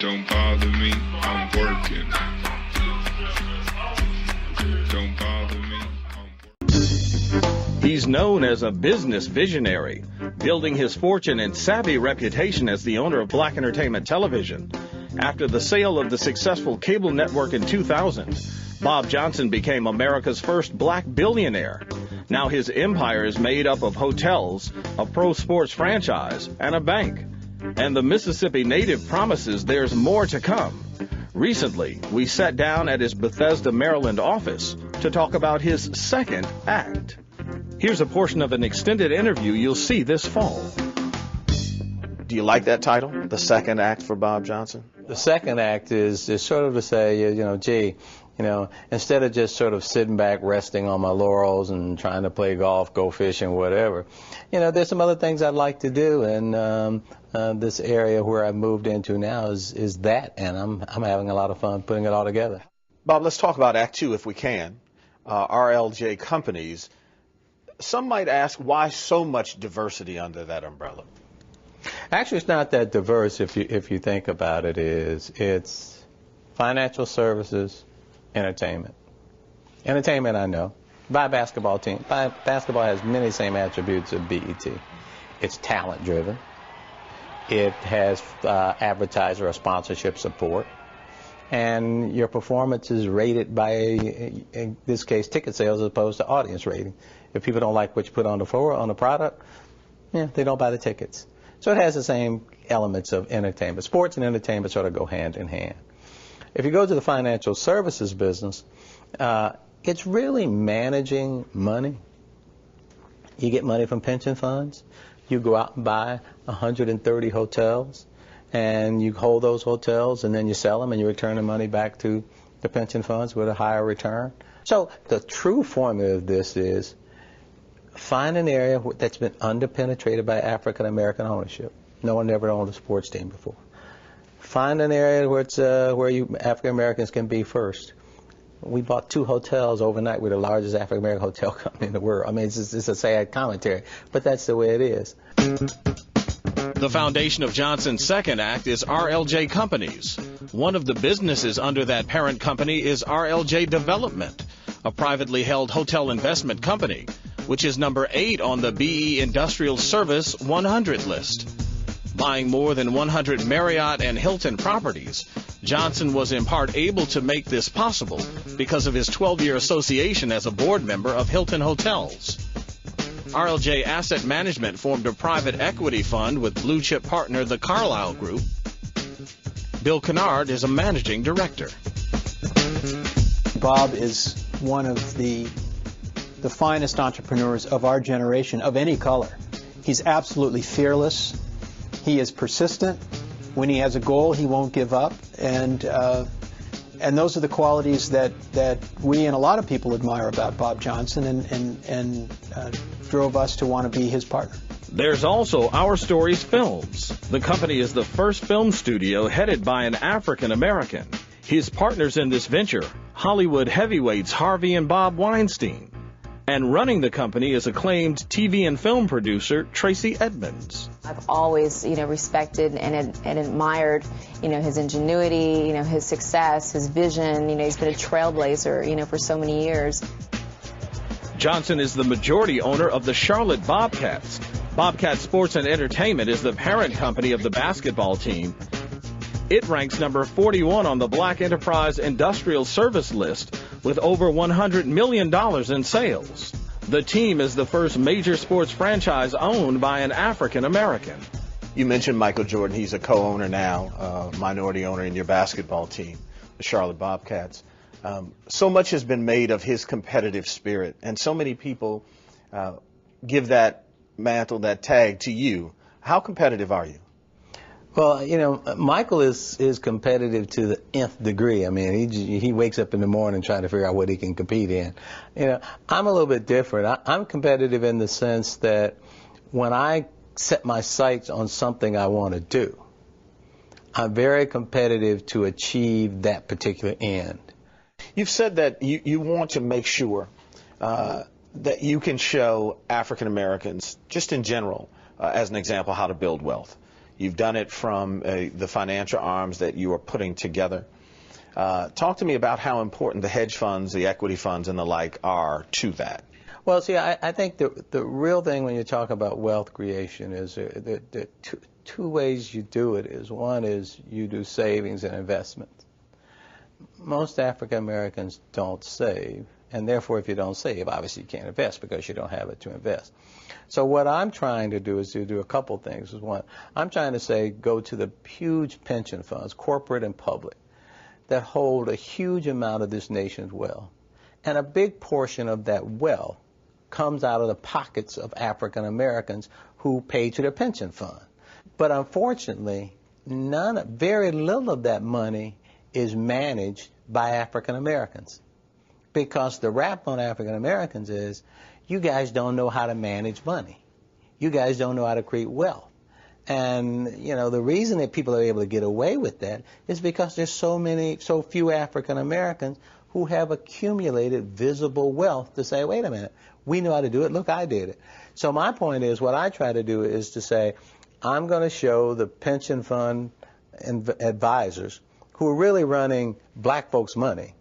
Don't bother me, I'm working. Don't bother me, I'm working. He's known as a business visionary, building his fortune and savvy reputation as the owner of Black Entertainment Television. After the sale of the successful cable network in 2000, Bob Johnson became America's first black billionaire. Now his empire is made up of hotels, a pro sports franchise, and a bank. And the Mississippi native promises there's more to come. Recently, we sat down at his Bethesda, Maryland office to talk about his second act. Here's a portion of an extended interview you'll see this fall. Do you like that title, the second act for Bob Johnson? The second act is sort of to say, gee, instead of just sort of sitting back, resting on my laurels and trying to play golf, go fishing, whatever, there's some other things I'd like to do, and this area where I've moved into now is that, and I'm having a lot of fun putting it all together. Bob, let's talk about Act Two if we can. RLJ Companies. Some might ask, why so much diversity under that umbrella? Actually, it's not that diverse if you think about it. It's financial services, entertainment. Entertainment, I know. Buy a basketball team. Basketball has many same attributes of BET. It's talent-driven. It has advertiser or sponsorship support. And your performance is rated by, in this case, ticket sales as opposed to audience rating. If people don't like what you put on the floor, on the product, they don't buy the tickets. So it has the same elements of entertainment. Sports and entertainment sort of go hand in hand. If you go to the financial services business, it's really managing money. You get money from pension funds. You go out and buy 130 hotels, and you hold those hotels, and then you sell them, and you return the money back to the pension funds with a higher return. So the true formula of this is find an area that's been underpenetrated by African American ownership. No one ever owned a sports team before. Find an area where it's where you African Americans can be first. We bought 2 hotels overnight. We're the largest African American hotel company in the world. I mean, it's a sad commentary, but that's the way it is. The foundation of Johnson's second act is RLJ Companies. One of the businesses under that parent company is RLJ Development, a privately held hotel investment company, which is number 8 on the BE Industrial Service 100 list. Buying more than 100 Marriott and Hilton properties, Johnson was in part able to make this possible because of his 12-year association as a board member of Hilton Hotels. RLJ Asset Management formed a private equity fund with blue-chip partner the Carlyle Group. Bill Kennard is a managing director. Bob is one of the finest entrepreneurs of our generation, of any color. He's absolutely fearless. He is persistent. When he has a goal, he won't give up. And those are the qualities that we and a lot of people admire about Bob Johnson and drove us to want to be his partner. There's also Our Stories Films. The company is the first film studio headed by an African American. His partners in this venture, Hollywood heavyweights Harvey and Bob Weinstein. And running the company is acclaimed TV and film producer Tracy Edmonds. I've always, respected and admired, his ingenuity, his success, his vision. He's been a trailblazer, for so many years. Johnson is the majority owner of the Charlotte Bobcats. Bobcat Sports and Entertainment is the parent company of the basketball team. It ranks number 41 on the Black Enterprise Industrial Service list with over $100 million in sales. The team is the first major sports franchise owned by an African American. You mentioned Michael Jordan. He's a co-owner now, minority owner in your basketball team, the Charlotte Bobcats. So much has been made of his competitive spirit, and so many people give that mantle, that tag to you. How competitive are you? Well, Michael is competitive to the nth degree. I mean, he wakes up in the morning trying to figure out what he can compete in. I'm a little bit different. I'm competitive in the sense that when I set my sights on something I want to do, I'm very competitive to achieve that particular end. You've said that you want to make sure that you can show African Americans, just in general, as an example, how to build wealth. You've done it from the financial arms that you are putting together. Talk to me about how important the hedge funds, the equity funds, and the like are to that. Well, see, I think the real thing when you talk about wealth creation is the two ways you do it is, one is you do savings and investments. Most African Americans don't save, and therefore if you don't save, obviously you can't invest because you don't have it to invest. So what I'm trying to do is to do a couple things. One, I'm trying to say go to the huge pension funds, corporate and public, that hold a huge amount of this nation's wealth. And a big portion of that wealth comes out of the pockets of African Americans who pay to their pension fund. But unfortunately, very little of that money is managed by African Americans. Because the rap on African Americans is, you guys don't know how to manage money. You guys don't know how to create wealth. And, you know, the reason that people are able to get away with that is because there's so few African Americans who have accumulated visible wealth to say, wait a minute, we know how to do it. Look, I did it. So my point is, what I try to do is to say, I'm going to show the pension fund advisors who are really running black folks' money,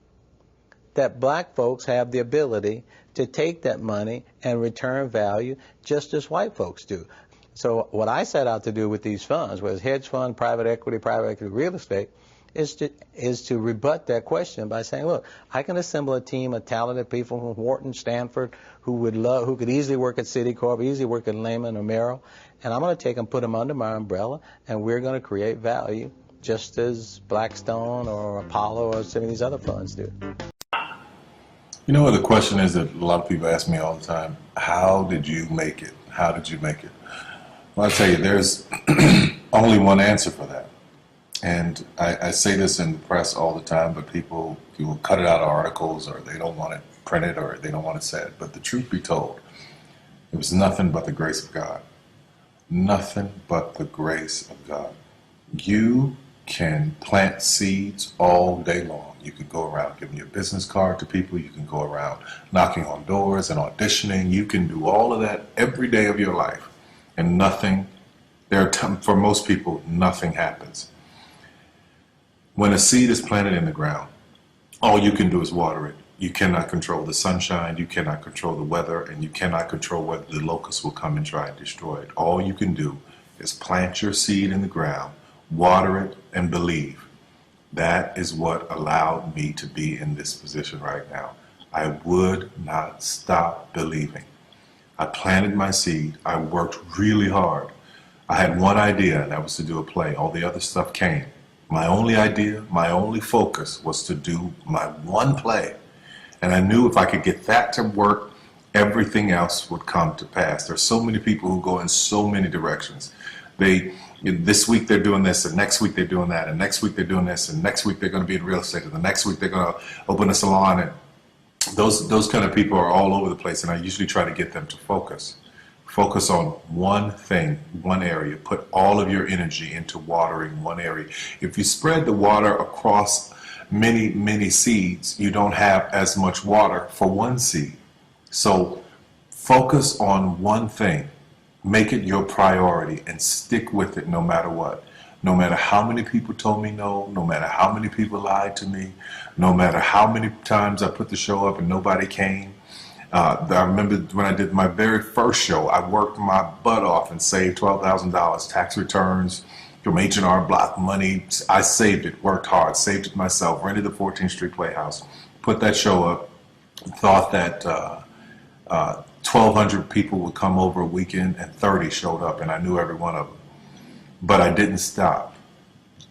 that black folks have the ability to take that money and return value just as white folks do. So what I set out to do with these funds, whether it's hedge fund, private equity, real estate, is to rebut that question by saying, look, I can assemble a team of talented people from Wharton, Stanford, who could easily work at Citicorp, easily work at Lehman or Merrill, and I'm going to take them, put them under my umbrella, and we're going to create value just as Blackstone or Apollo or some of these other funds do. You know what the question is that a lot of people ask me all the time? How did you make it? How did you make it? Well, I'll tell you, there's only one answer for that. And I say this in the press all the time, but people will cut it out of articles, or they don't want it printed, or they don't want it said. But the truth be told, it was nothing but the grace of God. Nothing but the grace of God. You can plant seeds all day long. You can go around giving your business card to people. You can go around knocking on doors and auditioning. You can do all of that every day of your life. And nothing, for most people, nothing happens. When a seed is planted in the ground, all you can do is water it. You cannot control the sunshine, you cannot control the weather, and you cannot control whether the locusts will come and try and destroy it. All you can do is plant your seed in the ground, water it, and believe. That is what allowed me to be in this position right now. I would not stop believing. I planted my seed. I worked really hard. I had one idea, and that was to do a play. All the other stuff came. My only idea, my only focus was to do my one play. And I knew if I could get that to work, everything else would come to pass. There's so many people who go in so many directions. This week they're doing this, and next week they're doing that, and next week they're doing this, and next week they're going to be in real estate, and the next week they're going to open a salon. And those kind of people are all over the place, and I usually try to get them to focus. Focus on one thing, one area. Put all of your energy into watering one area. If you spread the water across many, many seeds, you don't have as much water for one seed. So focus on one thing. Make it your priority and stick with it no matter what. No matter how many people told me no, no matter how many people lied to me, no matter how many times I put the show up and nobody came. I remember when I did my very first show, I worked my butt off and saved $12,000 tax returns from H&R Block money. I saved it, worked hard, saved it myself, rented the 14th Street Playhouse, put that show up, thought that 1,200 people would come over a weekend, and 30 showed up, and I knew every one of them. But I didn't stop.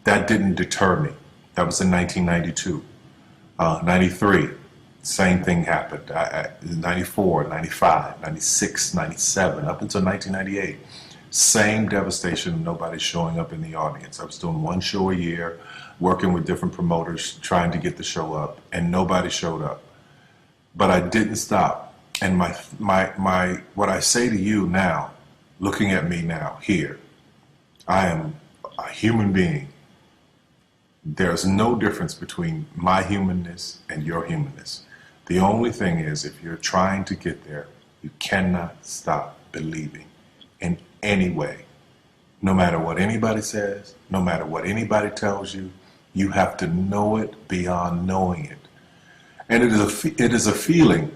That didn't deter me. That was in 1992. 93. Same thing happened. 94, 95, 96, 97, up until 1998. Same devastation, nobody showing up in the audience. I was doing one show a year, working with different promoters, trying to get the show up, and nobody showed up. But I didn't stop. And what I say to you now, looking at me now, here, I am a human being. There's no difference between my humanness and your humanness. The only thing is, if you're trying to get there, you cannot stop believing in any way. No matter what anybody says, no matter what anybody tells you, you have to know it beyond knowing it. And it is a feeling.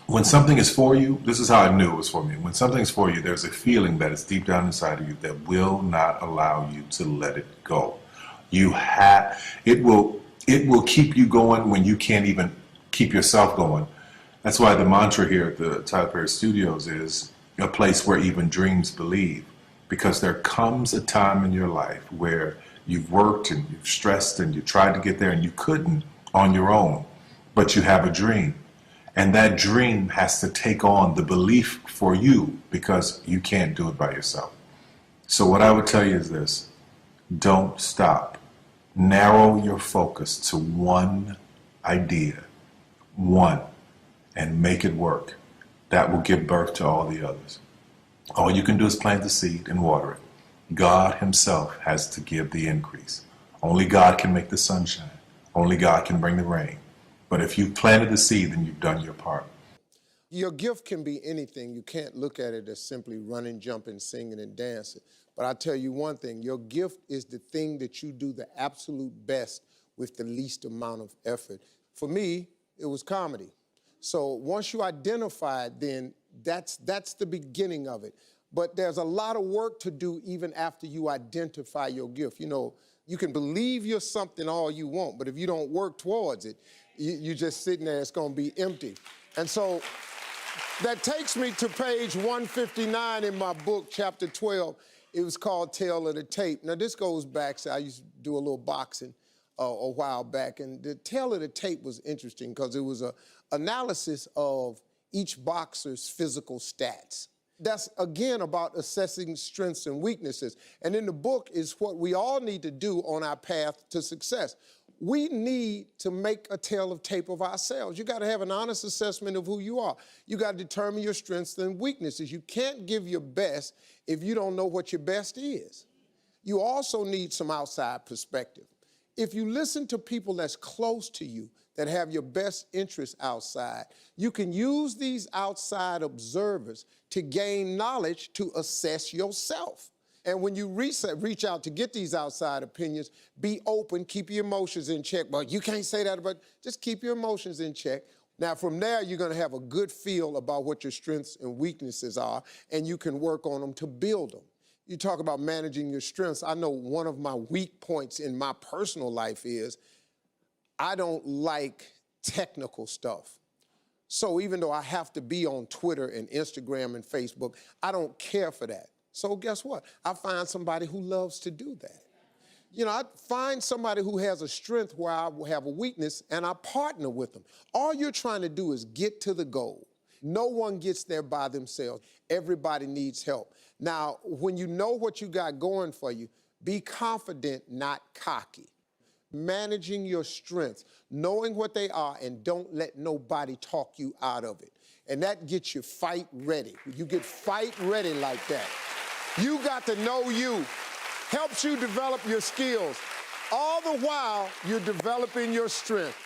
When something is for you, this is how I knew it was for me. When something is for you, there's a feeling that is deep down inside of you that will not allow you to let it go. It will keep you going when you can't even keep yourself going. That's why the mantra here at the Tyler Perry Studios is a place where even dreams believe. Because there comes a time in your life where you've worked and you've stressed and you tried to get there and you couldn't on your own, but you have a dream. And that dream has to take on the belief for you because you can't do it by yourself. So what I would tell you is this: don't stop. Narrow your focus to one idea, and make it work. That will give birth to all the others. All you can do is plant the seed and water it. God himself has to give the increase. Only God can make the sunshine. Only God can bring the rain. But if you've planted the seed, then you've done your part. Your gift can be anything. You can't look at it as simply running, jumping, singing, and dancing. But I'll tell you one thing. Your gift is the thing that you do the absolute best with the least amount of effort. For me, it was comedy. So once you identify it, then that's the beginning of it. But there's a lot of work to do even after you identify your gift. You know, you can believe you're something all you want, but if you don't work towards it, you're just sitting there, it's going to be empty. And so that takes me to page 159 in my book, chapter 12. It was called Tale of the Tape. Now, this goes back, so I used to do a little boxing a while back, and the Tale of the Tape was interesting because it was an analysis of each boxer's physical stats. That's, again, about assessing strengths and weaknesses. And in the book is what we all need to do on our path to success. We need to make a tale of tape of ourselves. You got to have an honest assessment of who you are. You got to determine your strengths and weaknesses. You can't give your best if you don't know what your best is. You also need some outside perspective. If you listen to people that's close to you, that have your best interests outside, you can use these outside observers to gain knowledge to assess yourself. And when you reach out to get these outside opinions, be open, keep your emotions in check. But you can't say that, but just keep your emotions in check. Now, from there, you're going to have a good feel about what your strengths and weaknesses are, and you can work on them to build them. You talk about managing your strengths. I know one of my weak points in my personal life is I don't like technical stuff. So even though I have to be on Twitter and Instagram and Facebook, I don't care for that. So guess what? I find somebody who loves to do that. You know, I find somebody who has a strength where I have a weakness, and I partner with them. All you're trying to do is get to the goal. No one gets there by themselves. Everybody needs help. Now, when you know what you got going for you, be confident, not cocky. Managing your strengths, knowing what they are, and don't let nobody talk you out of it. And that gets you fight ready. You get fight ready like that. You got to know you. Helps you develop your skills. All the while, you're developing your strength.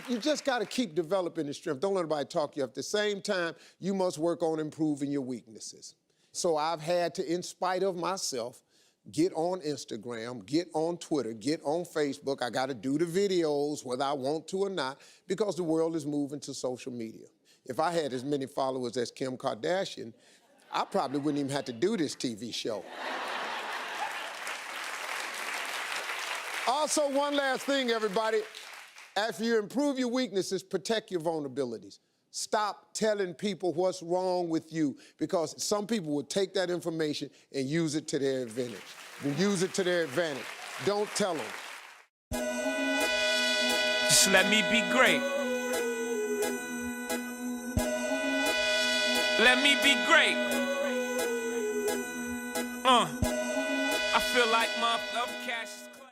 You just got to keep developing the strength. Don't let anybody talk you up. At the same time, you must work on improving your weaknesses. So I've had to, in spite of myself, get on Instagram, get on Twitter, get on Facebook. I got to do the videos, whether I want to or not, because the world is moving to social media. If I had as many followers as Kim Kardashian, I probably wouldn't even have to do this TV show. Also, one last thing, everybody. After you improve your weaknesses, protect your vulnerabilities. Stop telling people what's wrong with you, because some people will take that information and use it to their advantage. Don't tell them. Just let me be great. Let me be great. I feel like motherfucker.